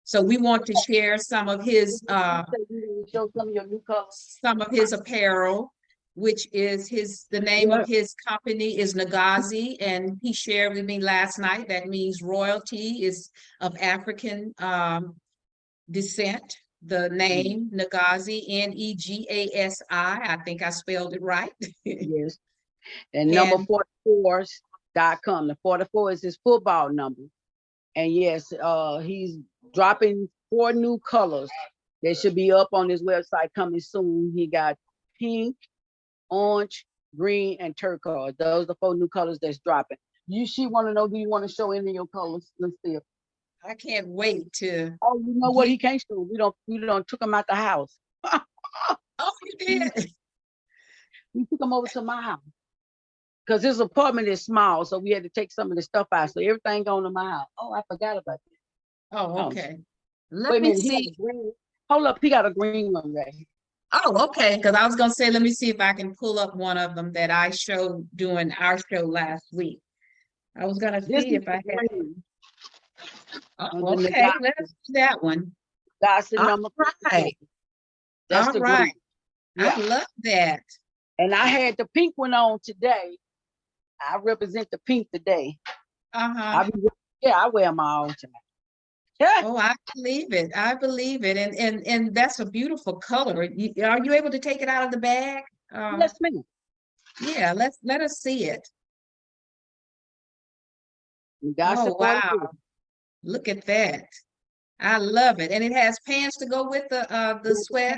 So we want to share some of his show some of your new colors. apparel, which is the name of his company is Nagazi, and he shared with me last night that means royalty is of African descent. The name Nagazi, Negasi. I think I spelled it right. Yes. And number 44s.com. The 44 is his football number. And yes, he's dropping 4 new colors. They should be up on his website coming soon. He got pink, orange, green, and turquoise. Those are the 4 new colors that's dropping. She want to know, do you want to show any of your colors? Let's see. I can't wait to. Oh, you know what? He can't show. We don't took him out the house. Oh, you did. We took him over to my house because his apartment is small, so we had to take some of the stuff out. So everything going to my house. Oh, I forgot about that. Oh, okay. Let Wait a me minute, see. Hold up, he got a green one right here. Oh, okay. Because I was gonna say, let me see if I can pull up one of them that I showed during our show last week. I was gonna see if I had. Oh, okay, let us do that one. That's the All number. right. That's All the right. green. Yeah. I love that. And I had the pink one on today. I represent the pink today. Uh-huh. I wear my own tonight. Yeah. Oh, I believe it. I believe it. And that's a beautiful color. Are you able to take it out of the bag? Yes, ma'am. Yeah, let us see it. Oh, wow. Look at that. I love it. And it has pants to go with the sweat.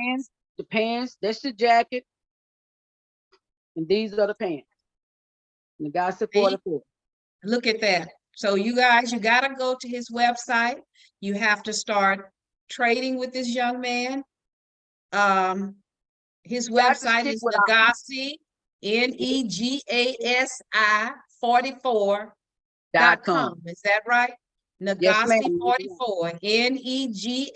The pants, that's the jacket. And these are the pants. And the guy said 44. Look at that. So you guys, you got to go to his website. You have to start trading with this young man. His website is Negasi, Negasi 44.com. Is that right? Negasi 44, Negasi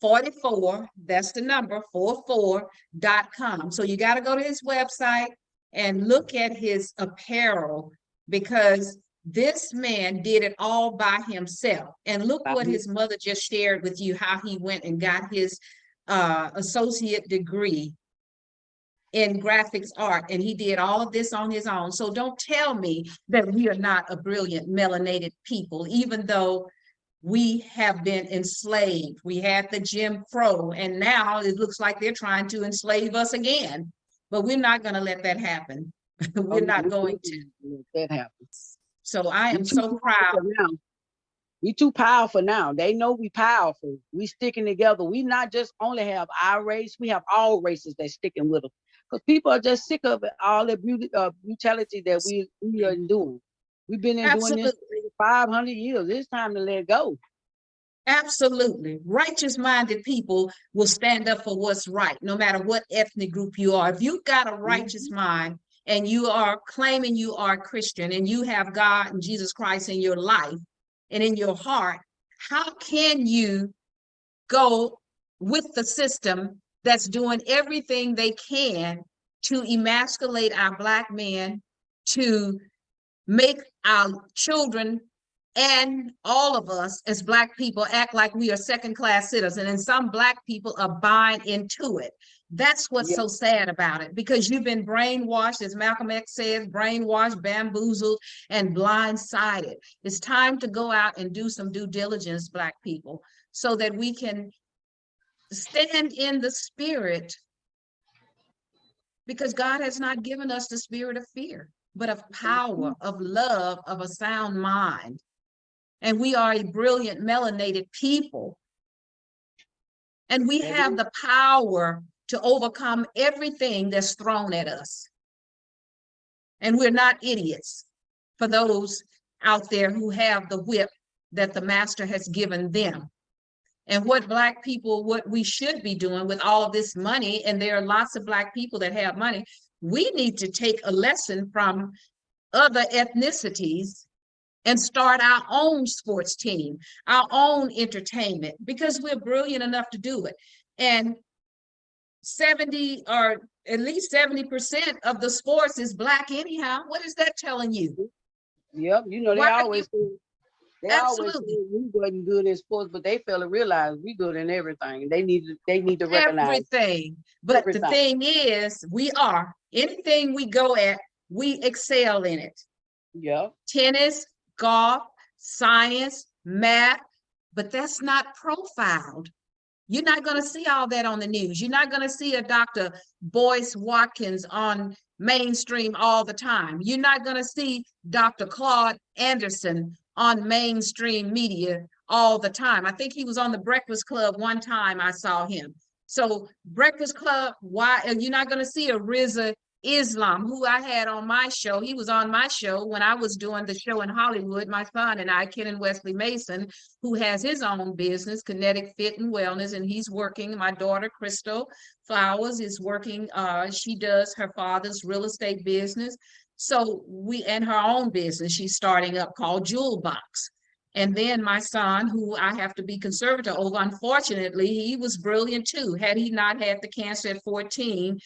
44. That's the number 44.com. So you got to go to his website and look at his apparel, because this man did it all by himself. And look what his mother just shared with you, how he went and got his associate degree in graphics art, and he did all of this on his own. So don't tell me that we are not a brilliant melanated people, even though we have been enslaved. We had the Jim Crow, and now it looks like they're trying to enslave us again. But we're not going to let that happen. We're not going to let that happen. So I am so proud. We too powerful now. They know we powerful. We sticking together. We not just only have our race. We have all races that sticking with us. Because people are just sick of it, all the brutality that we are doing. We've been doing this for 500 years. It's time to let it go. Absolutely. Righteous-minded people will stand up for what's right, no matter what ethnic group you are. If you've got a righteous mind and you are claiming you are a Christian and you have God and Jesus Christ in your life and in your heart, how can you go with the system that's doing everything they can to emasculate our Black men, to make our children and all of us as Black people act like we are second-class citizens, and some Black people are buying into it? That's what's so sad about it, because you've been brainwashed, as Malcolm X says, brainwashed, bamboozled, and blindsided. It's time to go out and do some due diligence, Black people, so that we can stand in the spirit, because God has not given us the spirit of fear, but of power, of love, of a sound mind. And we are a brilliant melanated people. And we have the power to overcome everything that's thrown at us. And we're not idiots. For those out there who have the whip that the master has given them. And what Black people, what we should be doing with all of this money, and there are lots of Black people that have money, we need to take a lesson from other ethnicities and start our own sports team, our own entertainment, because we're brilliant enough to do it. And 70 or at least 70% of the sports is Black anyhow. What is that telling you? Yep, you know, they Why always you- they always Absolutely. said we wasn't good in sports, but they fail to realize we good in everything. They need to recognize Everything. But the everything. thing is, we are, anything we go at, we excel in it. Yep. Tennis, golf, science, math, but that's not profiled. You're not going to see all that on the news. You're not going to see a Dr. Boyce Watkins on mainstream all the time. You're not going to see Dr. Claude Anderson on mainstream media all the time. I think he was on the Breakfast Club one time I saw him. So Breakfast Club, why you're not going to see a Riza Islam, who I had on my show. He was on my show when I was doing the show in Hollywood. My son and I, Ken and Wesley Mason, who has his own business, Kinetic Fit and Wellness, and he's working. My daughter, Crystal Flowers, is working. She does her father's real estate business. So and her own business she's starting up called Jewel Box. And then my son, who I have to be conservative over, unfortunately, he was brilliant too. Had he not had the cancer at 14,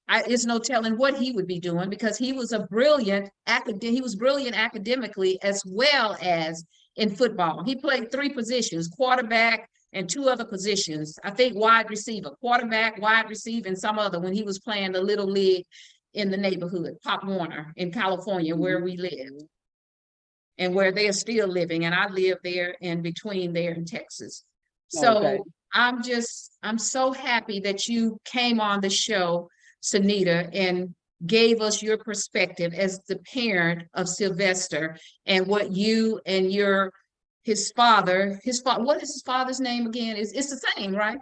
it's no telling what he would be doing, because he was brilliant academically as well as in football. He played 3 positions, quarterback and 2 other positions. I think wide receiver, quarterback, wide receiver, and some other when he was playing the little league in the neighborhood, Pop Warner in California, where we live and where they are still living. And I live there in between there in Texas. So Okay. I'm so happy that you came on the show, Cinita, and gave us your perspective as the parent of Sylvester, and what you and his father, what is his father's name again? It's the same, right?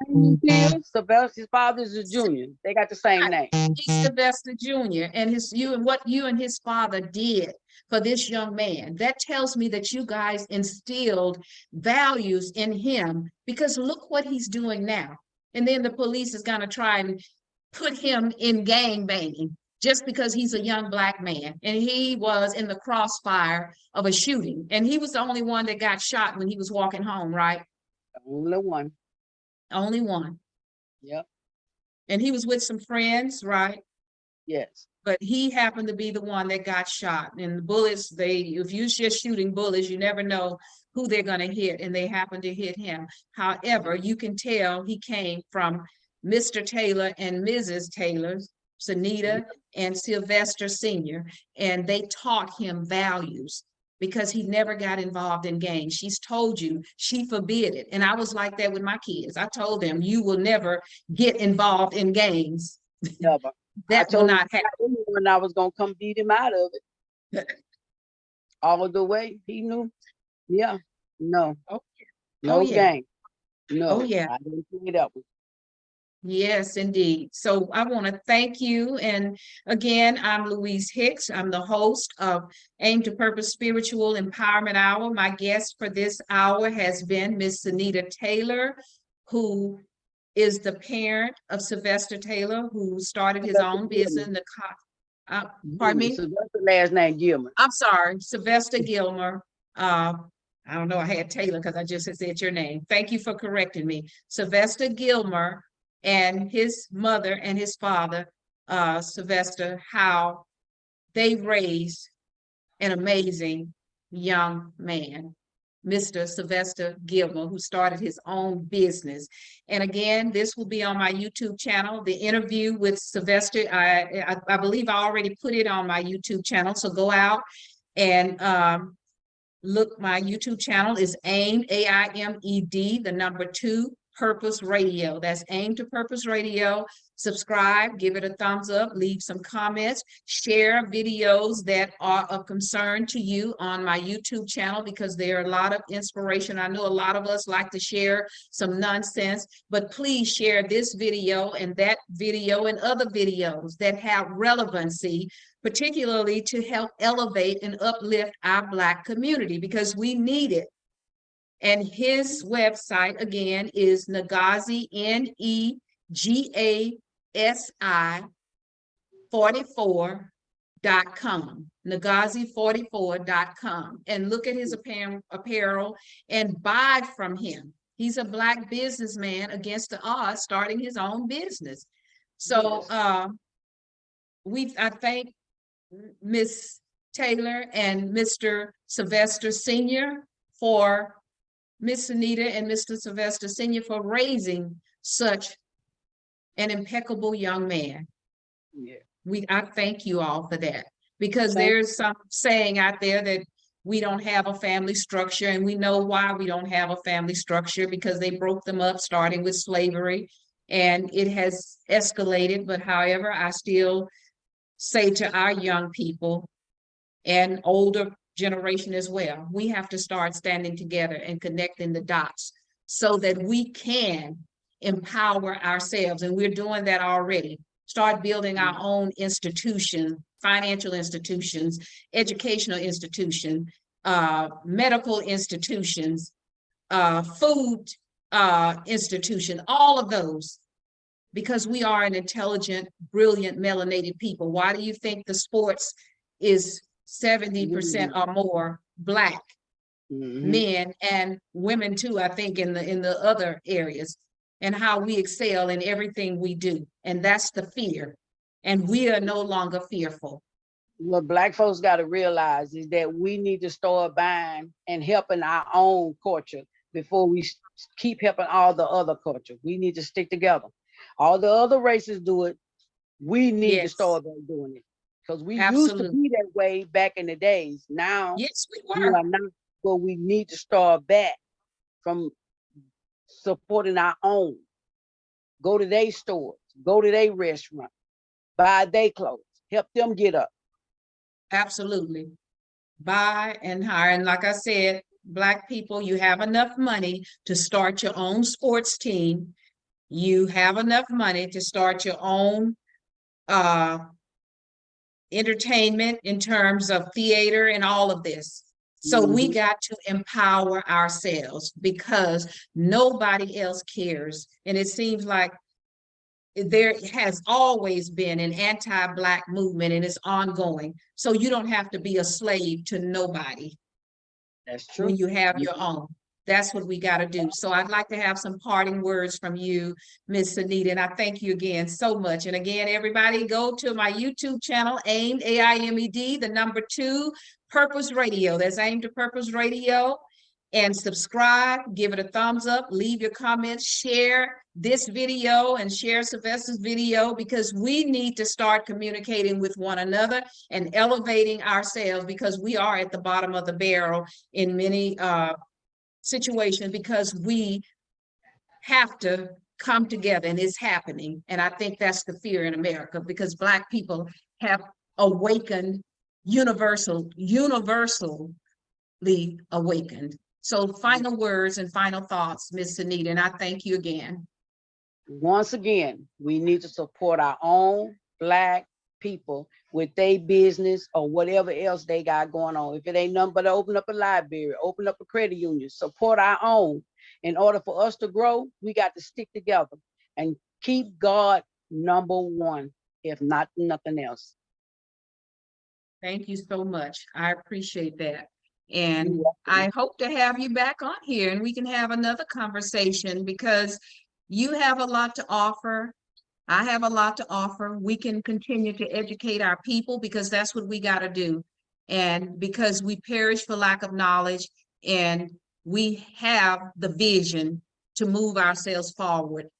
Sylvester's father is a junior. They got the same name. He's Sylvester Jr. and what you and his father did for this young man. That tells me that you guys instilled values in him, because look what he's doing now. And then the police is going to try and put him in gang banging just because he's a young Black man. And he was in the crossfire of a shooting. And he was the only one that got shot when he was walking home, right? Only one. Only one. Yep. And he was with some friends, right? Yes. But he happened to be the one that got shot. And the bullets, if you're just shooting bullets, you never know who they're going to hit, and they happened to hit him. However, you can tell he came from Mr. Taylor and Mrs. Taylor, Cinita and Sylvester Sr., and they taught him values, because he never got involved in gangs. She's told you, she forbid it. And I was like that with my kids. I told them, you will never get involved in gangs. Never. That will not happen. When I was gonna come beat him out of it. All the way. He knew. Yeah. No. Oh, No yeah. game. No. Oh, yeah. I didn't play that one. Yes, indeed. So I want to thank you. And again, I'm Louise Hicks. I'm the host of Aim to Purpose Spiritual Empowerment Hour. My guest for this hour has been Miss Cinita Taylor, who is the parent of Sylvester Taylor, who started his own business in the pardon me? Sylvester last name Gilmer. I'm sorry, Sylvester Gilmer. I don't know, I had Taylor because I just had said your name. Thank you for correcting me. Sylvester Gilmer and his mother and his father, Sylvester, how they raised an amazing young man, Mr. Sylvester Gilmer, who started his own business. And again, this will be on my YouTube channel. The interview with Sylvester, I believe I already put it on my YouTube channel. So go out and look. My YouTube channel is AIMED, the number 2, Purpose Radio. That's Aim to Purpose Radio. Subscribe, give it a thumbs up, leave some comments, share videos that are of concern to you on my YouTube channel, because there are a lot of inspiration. I know a lot of us like to share some nonsense, but please share this video and that video and other videos that have relevancy, particularly to help elevate and uplift our Black community, because we need it. And his website again is Negazi, Negasi 44.com, Negazi44.com, and look at his apparel and buy from him. He's a Black businessman against the odds, starting his own business. So I thank Miss Taylor and Mr. Sylvester Sr. for Miss Cinita and Mr. Sylvester Sr. for raising such an impeccable young man. Yeah. I thank you all for that, because there's some saying out there that we don't have a family structure, and we know why we don't have a family structure, because they broke them up starting with slavery, and it has escalated. But however, I still say to our young people and older generation as well, we have to start standing together and connecting the dots so that we can empower ourselves. And we're doing that already. Start building our own institution, financial institutions, educational institution, medical institutions, food institution, all of those, because we are an intelligent, brilliant, melanated people. Why do you think the sports is 70% or more Black men and women too, I think, in the other areas, and how we excel in everything we do? And that's the fear. And we are no longer fearful. What Black folks got to realize is that we need to start buying and helping our own culture before we keep helping all the other culture. We need to stick together. All the other races do it. We need to start doing it, because we used to be that way back in the days. Now, yes, we we were. are not, but we need to start back from supporting our own. Go to their stores, go to their restaurant, buy their clothes, help them get up. Absolutely. Buy and hire. And like I said, Black people, you have enough money to start your own sports team. You have enough money to start your own entertainment in terms of theater and all of this. So we got to empower ourselves, because nobody else cares. And it seems like there has always been an anti-Black movement, and it's ongoing. So you don't have to be a slave to nobody. That's true. When you have your own. That's what we got to do. So I'd like to have some parting words from you, Ms. Cinita, and I thank you again so much. And again, everybody, go to my YouTube channel, AIMED, AIMED, the number 2, Purpose Radio. That's Aim to Purpose Radio. And subscribe, give it a thumbs up, leave your comments, share this video and share Sylvester's video, because we need to start communicating with one another and elevating ourselves, because we are at the bottom of the barrel in many situations, because we have to come together, and it's happening. And I think that's the fear in America, because Black people have awakened, universally awakened. So final words and final thoughts, Ms. Cinita, and I thank you again. Once again, we need to support our own Black people with their business or whatever else they got going on. If it ain't nothing but to open up a library, open up a credit union, support our own. In order for us to grow, we got to stick together and keep God number one, if not nothing else. Thank you so much. I appreciate that. And I hope to have you back on here, and we can have another conversation, because you have a lot to offer. I have a lot to offer. We can continue to educate our people, because that's what we got to do. And because we perish for lack of knowledge, and we have the vision to move ourselves forward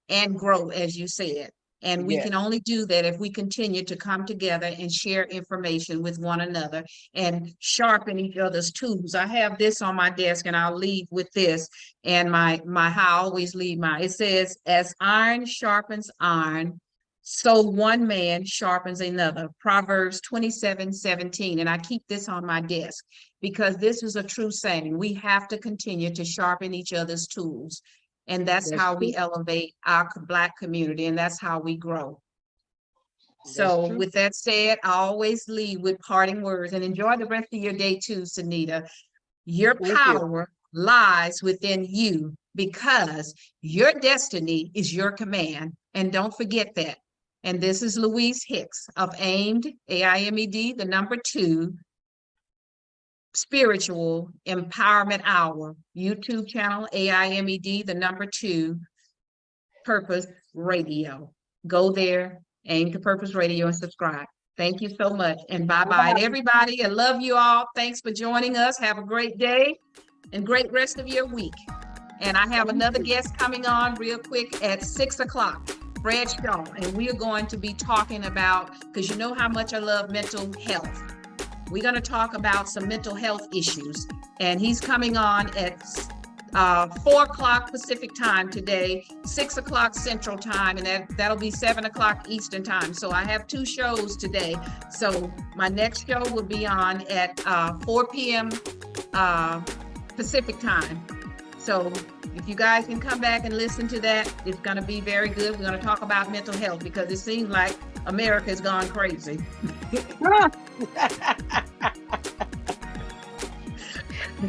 and grow, as you said. And we Yes. can only do that if we continue to come together and share information with one another and sharpen each other's tools. I have this on my desk, and I'll leave with this. And how I always leave it says, as iron sharpens iron, so one man sharpens another. Proverbs 27:17. And I keep this on my desk because this is a true saying. We have to continue to sharpen each other's tools. And that's how we elevate our Black community, and that's how we grow. So with that said, I always leave with parting words, and enjoy the rest of your day too, Cinita. Your power lies within you, because your destiny is your command. And don't forget that. And this is Louise Hicks of AIMED, AIMED, the number 2, Spiritual Empowerment Hour, YouTube channel, AIMED, the number 2, Purpose Radio. Go there, Aim to Purpose Radio, and subscribe. Thank you so much, and bye-bye. And everybody, I love you all. Thanks for joining us. Have a great day and great rest of your week. And I have another guest coming on real quick at 6 o'clock, Fred Shaw, and we are going to be talking about, because you know how much I love mental health. We're going to talk about some mental health issues, and he's coming on at 4 o'clock Pacific time today, 6 o'clock Central time, and that'll be 7 o'clock Eastern time. So I have 2 shows today. So my next show will be on at 4 p.m. Pacific time. So if you guys can come back and listen to that, it's going to be very good. We're going to talk about mental health, because it seems like America has gone crazy.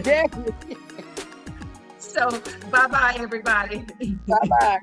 Definitely. So bye-bye, everybody. Bye-bye.